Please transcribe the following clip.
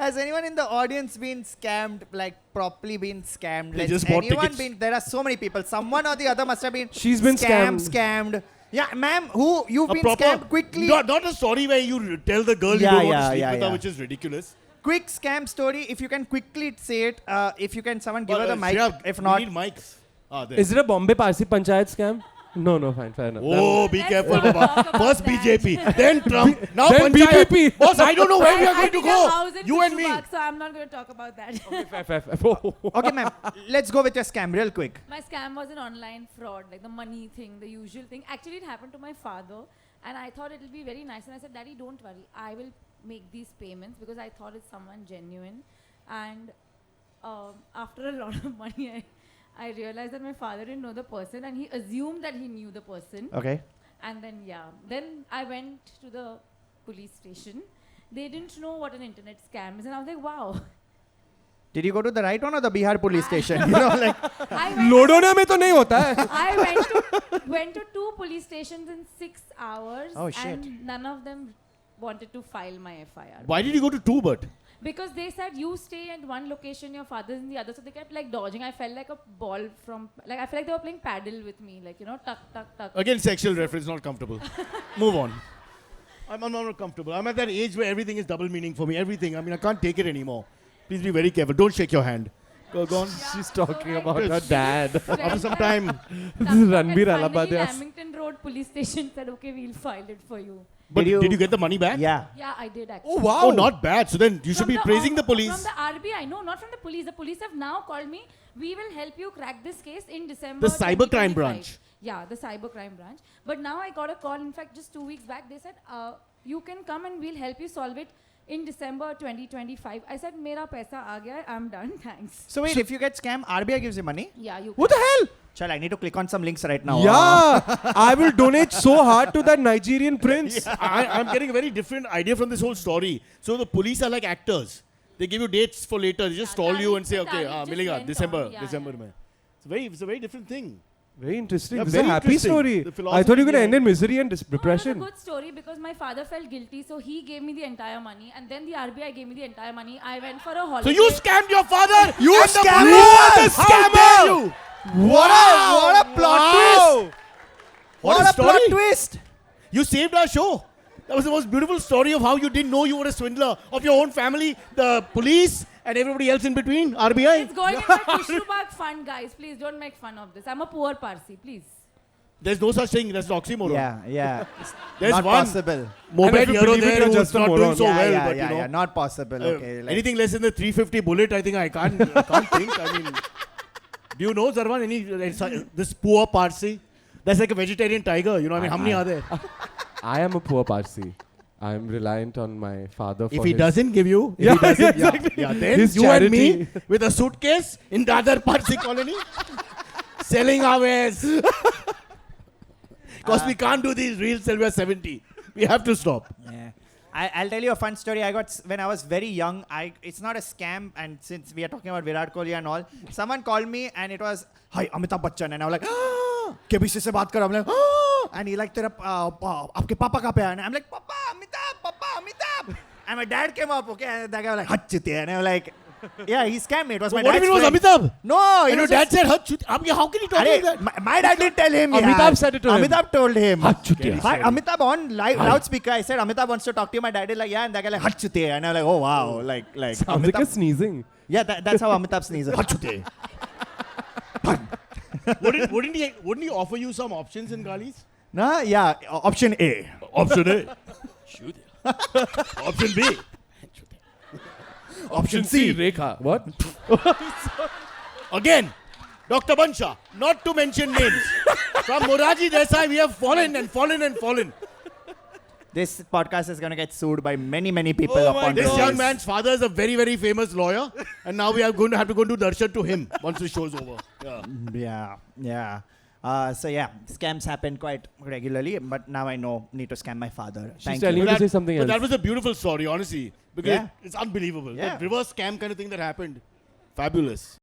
Has anyone in the audience been scammed, like properly been scammed? They Like, just bought anyone tickets. been? There are so many people. Someone or the other must have been. She's been scammed. Yeah, ma'am. Who you've A been proper, scammed quickly? Not a story where you tell the girl Yeah, you don't want yeah, to sleep yeah, with her, yeah. which is ridiculous. Quick scam story. If you can quickly say it. If you can, someone give her the mic. Shreya, If we not, need mics. There. Is it a Bombay Parsi Panchayat scam? No, fine, fair enough. Oh, be careful, not talk Baba. about First that. BJP, then Trump, now Then Panchayat. BJP. Boss, I don't know where we are going to I think a house go. in You and me. Fitchburg, so I'm not going to talk about that. Fair. Oh. okay, ma'am. Let's go with your scam real quick. My scam was an online fraud, like the money thing, the usual thing. Actually, it happened to my father, and I thought it'll be very nice. And I said, Daddy, don't worry. I will make these payments because I thought it's someone genuine. And after a lot of money, I realized that my father didn't know the person, and he assumed that he knew the person. Okay. And then I went to the police station. They didn't know what an internet scam is, and I was like, wow. Did you go to the right one or the Bihar police station? You know, like. I went लोडोना में तो नहीं होता है. I went to 2 police stations in 6 hours. Oh, shit. And none of them wanted to file my FIR. Why did you go to two, but? Because they said you stay at one location, your father's in the other. So they kept like dodging. I felt like a ball from, like I felt like they were playing paddle with me. Like, you know, tuck. Again, sexual reference, not comfortable. Move on. I'm not comfortable. I'm at that age where everything is double meaning for me. Everything. I mean, I can't take it anymore. Please be very careful. Don't shake your hand. Go on. She's talking about Yes. her dad. After some time. This is Ranbir Finally, Alabadias. Lamington Road police station said, okay, we'll file it for you. But Did did you- you get the money back? Yeah. Yeah, I did actually. Oh wow. Oh, not bad. So then you should From be praising the From police. the RBI, no, not from the police. The police have now called me. We will help you crack this case in December. The cybercrime 2025. branch. Yeah, the cybercrime branch. But now I got a call. In fact, just 2 weeks back, they said, you can come and we'll help you solve it in December 2025. I said, Mera paisa aa gaya hai. I'm done. Thanks. So wait, if you get scammed, RBI gives you money? Yeah, you. What the hell? Chal, I need to click on some links right now. Yeah, I will donate so hard to that Nigerian prince. I'm getting a very different idea from this whole story. So the police are like actors. They give you dates for later. They just Yeah, stall you Tariq- and say, okay, Tariq just milega, went December, on. Yeah, December. yeah. Mein. It's a very different thing. Very interesting. Yeah, This is a very happy interesting. story. The I philosophy thought you were going to end behind- in misery and No, it was a depression. good story because my father felt guilty, so he gave me the entire money, and then the RBI gave me the entire money. I went for a holiday. So you scammed your father. You and the scammed police us! are the How scammer. dare you! What a plot twist! What a plot story. twist! You saved our show. That was the most beautiful story of how you didn't know you were a swindler of your own family, the police, and everybody else in between. RBI. It's going in my Kushrubag fund, guys. Please don't make fun of this. I'm a poor Parsi, please. There's no such thing. That's an oxymoron. Yeah. There's not one. possible. Mobile if you hero believe it, there you're who's just a not doing moron. so well, yeah, but you know. not possible. Okay. Like, Anything less than the 350 bullet, I think I can't think. I mean, do you know, Zarwan, this poor Parsi? That's like a vegetarian tiger. You know, I mean, how many are there? I am a poor Parsi. I am reliant on my father for If he his- doesn't give you, if Yeah, he doesn't, yeah, exactly. then His you and me charity. with a suitcase in the other Parsi colony, selling our wares. Because we can't do these reels till we're 70. We have to stop. yeah. I'll tell you a fun story. I got when I was very young. It's not a scam, and since we are talking about Virat Kohli and all, someone called me and it was, "Hi, Amitabh Bachchan," and I was like, "KBC se baat kar." I'm like, and he like, "Tera आपके पापा कहाँ पे है?" And I'm like, "Papa, Amitabh." And my dad came up, okay, and that guy was like, "Hut chute," and I was like, "Yeah, he scammed me." It was So my what if dad's it was friend. Amitabh? No, And your dad said, "Hut chut." How can he talk like that? my dad didn't tell him. Amitabh said it to him. Amitabh told him. Hut chutiya. Hi, Amitabh on loudspeaker. I said, Amitabh wants to talk to you. My dad is like, yeah. And that guy like, hut chutiya. And I'm like, oh, wow. Like Sounds like a Amitabh. sneezing. Yeah, that's how Amitabh sneezes. Hut chutiya. Wouldn't he offer you some options in Galis? Nah, yeah. Option A. Option A. Shoot. Option B. Option C, Rekha. What? Again, Dr. Bansha, not to mention names. From Moraji Desai, we have fallen and fallen and fallen. This podcast is going to get sued by many, many people upon This release. young man's father is a very, very famous lawyer. And now we are going to have to go do darshan to him once the show's over. Yeah. So yeah, scams happen quite regularly, but now I know need to scam my father. She's Thank telling you. you to say something But else. that was a beautiful story, honestly. Because Yeah. it's unbelievable. Yeah. The reverse scam kind of thing that happened. Fabulous.